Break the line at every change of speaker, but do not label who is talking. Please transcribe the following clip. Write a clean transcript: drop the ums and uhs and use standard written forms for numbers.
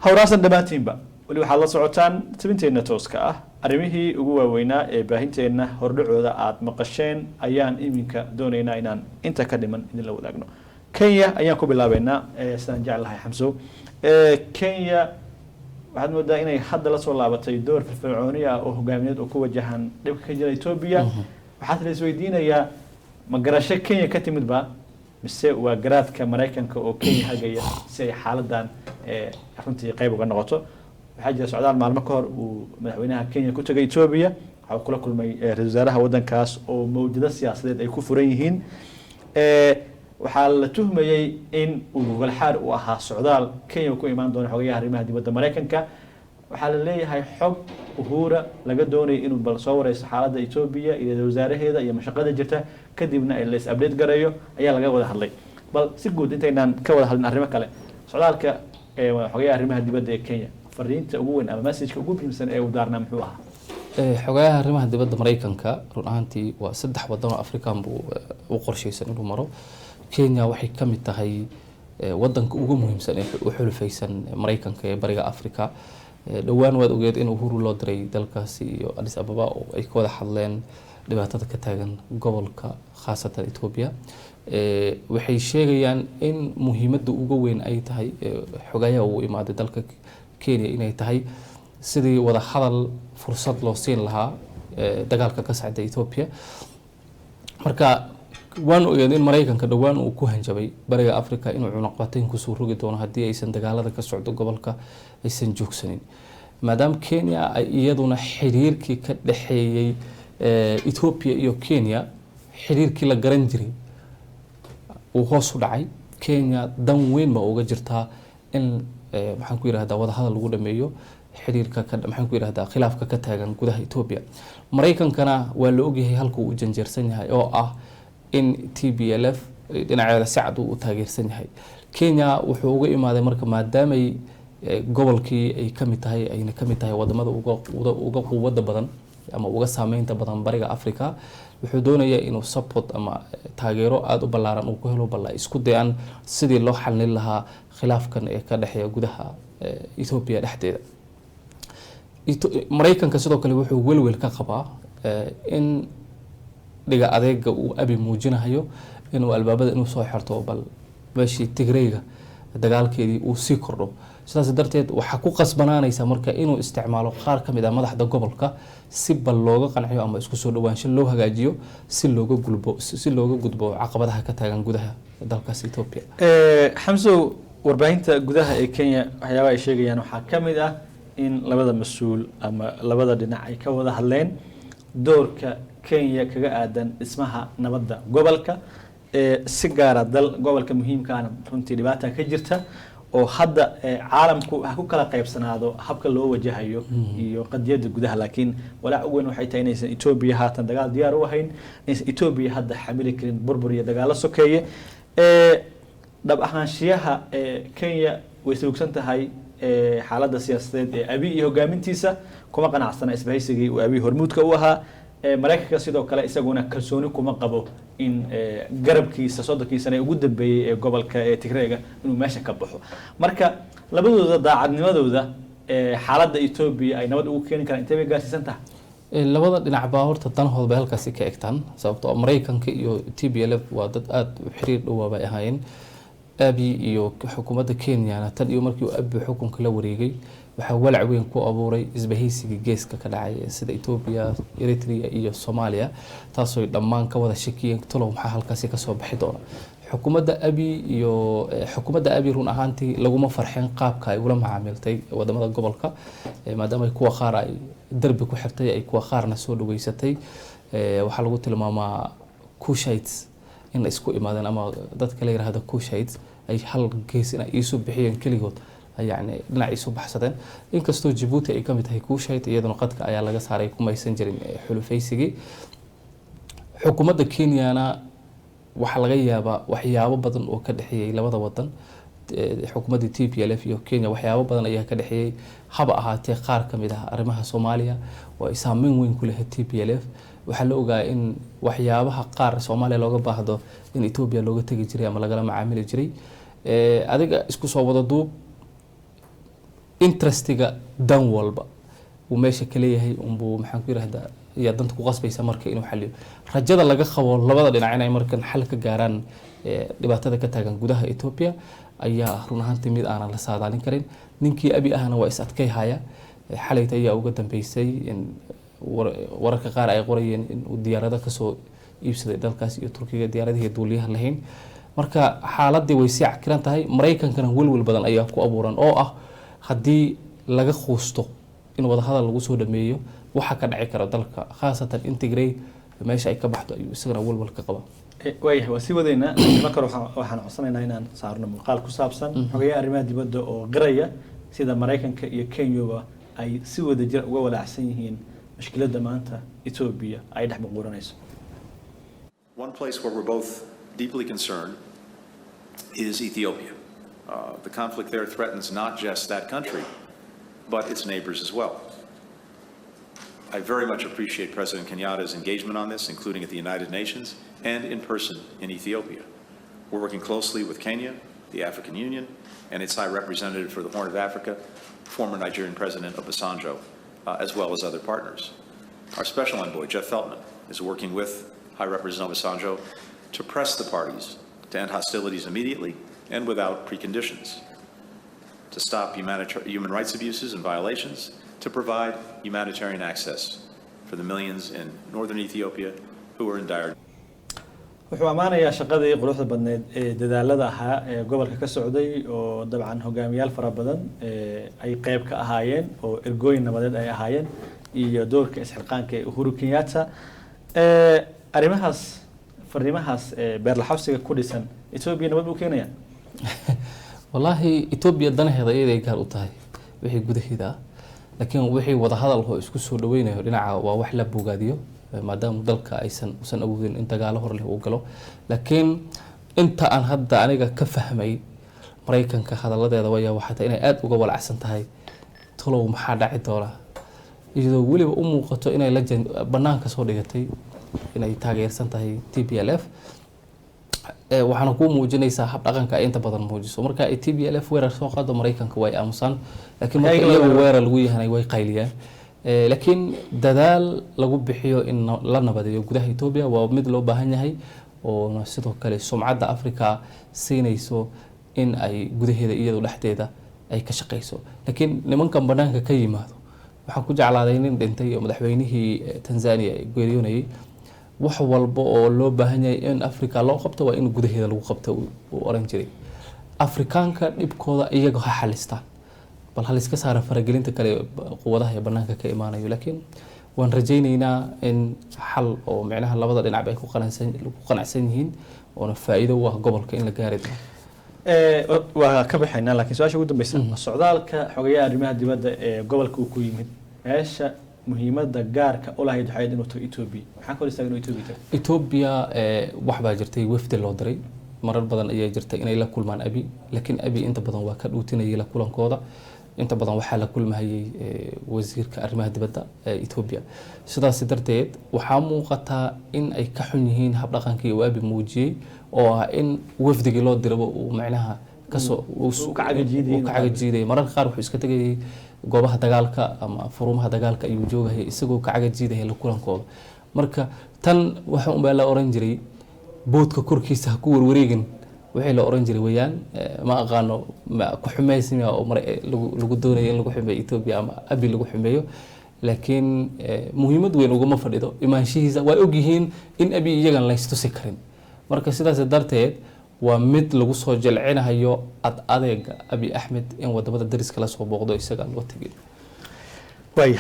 hawraasan dhamaantiinba wali waxaad la socotaan tabinteena tooska ah arrimihii ugu waaweynaa ee baahinteena hordhacooda aad maqasheen ayaan iminka doonaynaa inaan inta ka dhiman idin la wadaagno. Kenya ayaan ku bilaabeynaa sidaan jeclahay Xamso. Kenya waxaad moodaa inay hadda la soo laabatay door firfircooni ah oo hogaamineed oo ku wajahan dhibka ka jira Ethiopia. waxaad la isweydiinayaa ma garasho Kenya ka timid ba mise waa garaadka Maraykanka oo Kenya hagaya si ay xaaladan runtii qayb uga noqoto. waxaa jira socdaal maalmo ka hor uu madaxweynaha Kenya ku tagay Ethiopia waxa kula kulmay ra'iisul wasaaraha wadankaas oo mawjado siyaasadeed ay ku furan yihiin. waxaa la tuhmayay in uu walxaar u ahaa socdaal Kenya ku imaan doono xogayaha arrimaha dibadda Maraykanka. waxaa la leeyahay xog uhura laga doonay inuu bal soo wareyso xaaladda Ethiopia iyo wasaaraheeda iyo mashaqada jirta kadibna ay la is update gareeyo ayaa laga wada hadlay. bal si guud intaynaan ka wada hadlin arrimo kale socdaalka xogayaha arrimaha dibadda ee Kenya fariinta ugu weyn ama message ugu muhiimsan ee uu daarna muxuu ahaa?
xogayaha arrimaha dibadda Maraykanka run ahaantii waa 3 waddan oo Afrikaan buu u qorsheysan inuu maro. Kenya waxay ka mid tahay waddanka ugu muhiimsan ee u xulufaysan Maraykanka ee bariga Afrika. dhawaan waad ogeed in uhuru loo diray dalkaasi iyo Addis Ababa oo ay ka wada hadleen dhibaatada ka taagan gobolka khaasatan Ethiopia. waxay sheegayaan in muhiimadda ugu weyn ay tahay xogayaha uu imaaday dalka Kenya inay tahay sidii wada hadal fursad loo siin lahaa dagaalka ka socda Ethiopia. marka waan ogeed in Maraykanka dhawaan uu ku hanjabay bariga Afrika inuu cunaqabateyn ku soo rogi doono haddii aysan dagaalada ka socdo gobolka aysan joogsanin. maadaama Kenya ay iyaduna xiriirkii ka dhaxeeyay Ethiopia iyo Kenya xiriirkii la garan jiray uu hoos u dhacay. Kenya dan weyn ma uga jirtaa in maxaan ku yiraahdaa wada hadal lagu dhameeyo xiriirka ka maxaan ku yiraahdaa khilaafka ka taagan gudaha Ethiopia. Maraykankana waa la ogyahay halka uu janjeersan yahay oo ah in TPLF dhinaceeda si cad u taageersan yahay. Kenya wuxuu uga imaaday marka maadaama ay gobolkii ay kamid tahay wadamada uga quwada badan ama uga saameynta badan bariga Afrika. wuxuu doonayaa inuu support ama taageero aad u ballaaran uu ku helo bal isku dayaan sidii loo xalin lahaa khilaafkan ee ka dhaxeeya gudaha Ethiopia dhexdeeda. Maraykanka sidoo kale wuxuu welwel ka qabaa in dhiga adeega uu abi muujinayo inuu albaabada inuu soo xirto bal meeshii Tigrayga dagaalkeedii uu sii kordho. sidaas darteed waxa ku qasbanaanaysa marka inuu isticmaalo qaar kamid ah madaxda gobolka si bal looga qanciyo ama isku soo dhawaansho loo hagaajiyo si looga gudbo caqabadaha ka taagan gudaha dalkaas Ethiopia.
Xamso warbaahinta gudaha ee Kenya waxyaabaha ay sheegayaan waxa kamid ah in labada mas'uul ama labada dhinac ay ka wada hadleen doorka Kenya kaga aadan dhismaha nabadda gobolka si gaar ah gobolka muhiimka ah runtii dhibaato ka jirta oo hadda caalamku waxa ku kala qaybsanaado habka loo wajahayo iyo qadiyada gudaha. laakiin walaac weyn waxay tahay inaysan Ethiopia haatan dagaal diyaar u ahayn inaysan Ethiopia hadda xamili karin burbur iyo dagaalo sokeeye. dhab ahaanshiyaha Kenya way sugsan tahay xaaladda siyaasadeed ee Abiy iyo hogaamintiisa kuma qanacsana isbahaysigii uu Abiy hormuudka u ahaa. Maraykanka sidoo kale isaguna kalsooni kuma qabo in garabkiisa sodonkiisana ugu dambeeyay ee gobolka Tigrayga inuu meesha ka baxo. marka labadooda daacadnimadooda xaaladda Ethiopia ay nabad ugu keenin karaan intee bay gaarsiisan tahay?
labada dhinac baa horta danahooda bay halkaas ka egtaan sababtoo ah Maraykanka iyo TPLF waa dad aad u xiriir dhow bay ahaayeen. Abiy iyo xukuumadda Kenya tan iyo markii uu Abiy xukunka la wareegay waxa walaac weyn ku abuuray isbahaysiga geeska ka dhacay sida Ethiopia, Eritrea iyo Soomaaliya taasoo dhammaan ka wada shakiyeen talo maxaa halkaas ka soo bixi doona. xukuumadda Abiy run ahaantii laguma farxin qaabka ay ula macaamiltay wadamada gobolka maadaama kuwa qaar ay darbi ku xirtay ay kuwa qaarna soo dhaweysatay. waxa lagu tilmaamaa Kushites in la isku imaadeen ama dadka la yiraahdo Kushites ay hal gees in ay isu bixiyeen kaligood يعني dhinac isu baxsadeen. inkastoo Djibouti ay kamid tahay Kushite iyaduna qadka ayaa laga saaray kuma aysan jirin xulufaysigii. xukuumadda Kenyana waxa laga yaabaa waxyaabo badan oo ka dhaxeeyay labada wadan xukuumadda TPLF iyo Kenya waxyaabo badan ayaa ka dhaxeeyay haba ahaatee qaar kamid ah arrimaha Soomaaliya oo ay saameyn weyn ku leeyahay TPLF. waxa la ogaa in waxyaabaha qaar Soomaaliya looga baahdo in Ethiopia looga tagi jiray ama laga macaamili jiray. adiga isku soo wada duub interestiga dan walba uu meesha kale yahay unbuu maxaan ku yiraahdaa ya danta ku qasbaysa marka inuu xaliyo rajada laga qabo labada dhinac inay markan xal ka gaaraan dhibaatada ka taagan gudaha Ethiopia ayaa run ahaantii mid aan la saadaalin karin ninkii abi ahna waa is adkay haya xalayta ayaa uga dambeysay in wararka qaar ay qorayeen in uu diyaarada ka soo iibsaday dalkaas iyo Turkiga diyaaradaha duuliyaha lahayn marka xaaladii way si cakiran tahay Maraykankana walwal badan ayaa ku abuuran oo ah hadii laga quusto in wada hadal lagu soo dhameeyo waxa ka dhici kara dalka khaasatan integrate meesha ay ka baxdo ayuu isagana walwal ka qaba
waayahay waa sii wadayna marka waxaan codsanaynaa inaan saarno muuqaal ku saabsan xogayaha arrimaha dibadda oo qiraya sida Maraykanka iyo Kenya ay si wada jir uga walaacsan yihiin mushkiladda maanta Ethiopia ay dhex muquuranayso.
One place where we're both deeply concerned is Ethiopia. The conflict there threatens not just that country, but its neighbors as well. I very much appreciate President Kenyatta's engagement on this, including at the United Nations and in person in Ethiopia. We're working closely with Kenya, the African Union, and its High Representative for the Horn of Africa, former Nigerian President Obasanjo, as well as other partners. Our Special Envoy, Jeff Feltman, is working with High Representative Obasanjo to press the parties to end hostilities immediately and without preconditions, to stop human rights abuses and violations, to provide humanitarian access for the millions in northern Ethiopia who are in dire.
wuxuu amaanayaa shaqadii quruxda badneed ee dadaalada ahaa ee gobolka ka socday oo dabcan hogaamiyaal fara badan ay qayb ka ahaayeen oo ergooyin nabadeed ay ahaayeen iyo doorka isxilqaanka ee Uhuru Kenyatta arrimahaas fariimahaas beerlaxawsiga ku dhisan Ethiopia nabad u keenaya
wallahi Ethiopia danaheeda ay gaar u tahay wixii gudaheeda laakiin wixii wada hadal oo isku soo dhaweynayo dhinaca waa wax la bogaadiyo maadaama dalka aysan awoodin in dagaalo hor leh uu galo laakiin inta aan hadda aniga ka fahmay Maraykanka hadaladeeda waxa inay aad uga walacsan tahay tolow maxaa dhaci doona iyadoo waliba u muuqato inay la banaanka soo dhigatay inay taageersan tahay TPLF waxaana ku muujinaysaa hab dhaqanka inta badan muujiso marka TPLF weerar soo qaado Maraykanka way aamusan laakiin marka iyagu weerar lagu yahay way qayliyaan laakiin dadaal lagu bixiyo in la nabadeeyo gudaha Ethiopia waa mid loo baahan yahay oo sidoo kale sumcadda Afrika siinayso in ay gudaheeda iyadu dhaxdeeda ay ka shaqeyso laakiin nimankan banaanka ka yimaado waxa ku jeclaaday nin dhintay oo madaxweynihii Tanzania geeriyoonayay wax walba oo loo baahan yahay in Afrika loo qabto waa in gudaheeda lagu qabto oo oran jiray Afrikaanka dhibkooda iyaga ha xalistaan bal hal iska saara faragelinta kale quwadaha ee banaanka ka imaanayo laakiin waan rajaynaynaa in xal oo macnaha labada dhinac ay ku qanacsan yihiin oo faa'iido u ah gobolka in la gaaro
waa ka baxaynaa laakiin su'aasha ugu dambaysa socdaalka xogayaha arrimaha dibadda ee gobolka uu ku yimid meesha muhiimadda gaarka u lahayd waxay inuu tago Ethiopia maxaa kale istaagan Ethiopia wax baa jirtay wafdi loo diray marar badan ayaa jirtay inay la kulmaan abi laakiin abi inta badan waa ka dhuutinayay la kulankooda inta badan waxa la kulmayay wasiirka arrimaha dibadda ee Ethiopia sidaas darteed waxa muuqata in ay ka xun yihiin hab dhaqankii oo abi muujiyay oo ah in wafdiga loo dirabo uu macnaha kasoo uu ka cagajiiday marar qaar wuxuu iska tagay goobaha dagaalka ama furumaha dagaalka ayuu joogay isagoo ka cagajiiday la kulankooda marka tan waxa uu la oran jiray boodka korkiisa ku warwareegin wixii la oran jiray wayaan ma aqaano ku xumeysnaa oo lagu doonay in lagu xumeeyo Ethiopia ama abi lagu xumeeyo laakiin muhiimad weyn uga ma fadhido imaanshihiisa way og yihiin in abi iyagan la istusi karin marka sidaas darteed waa mid lagu soo jilcinayo adeega abi Ahmed in wadamada dariska la soo booqdo isaga loo tagay waayahay